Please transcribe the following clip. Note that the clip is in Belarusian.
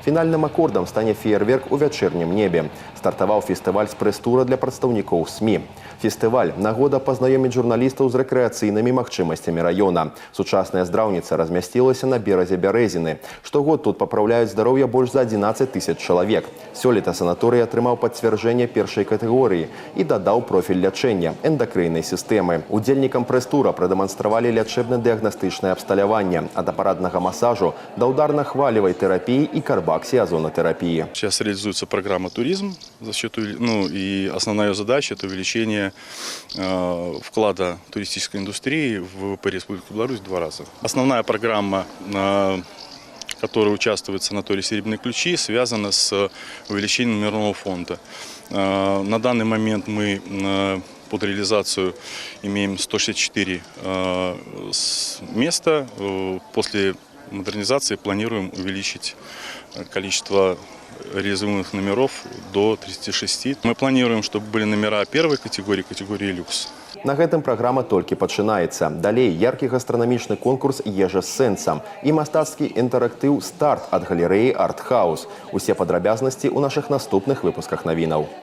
Фінальным акордам стане феерверк у вячэрнім небе. Стартаваў фестываль з прэс-тура для прадстаўнікоў СМІ. Фестываль – нагода пазнаёміць журналістаў з рэкрэацыйнымі магчымасцямі раёна. Сучасная здраўніца размясцілася на беразе Бярэзіны. Штогод тут папраўляюць здароўе больш за 11 тысяч чалавек. Сёлета санаторый атрымаў пацвярджэнне першай катэгорыі і дадаў профіль лячэння – эндакрыйнай сістэмы. Удзельнікам прэс-тура прадэманстравалі лячэбна-дыягнастычнае абсталяванне ад апаратнага масажу да ударна-хвалевай терапии и карбаксиозонотерапии. Сейчас реализуется программа «Туризм», и основная ее задача – это увеличение вклада туристической индустрии в ВВП Республики Беларусь в 2 раза. Основная программа, в которой участвует санаторий «Серебряные ключи», связана с увеличением номерного фонда. На данный момент мы под реализацию имеем 164 места. После модернизации планируем увеличить количество реализуемых номеров до 36. Мы планируем, чтобы были номера первой категории люкс. На гэтым праграма толькі пачынаецца. Далей яркі гастранамічны конкурс «Ежа з сэнсам» і мастацкі інтэрактыў «Старт» ад галерэі «Арт Хаус». Усе падрабязнасці ў нашых наступных выпусках навінаў.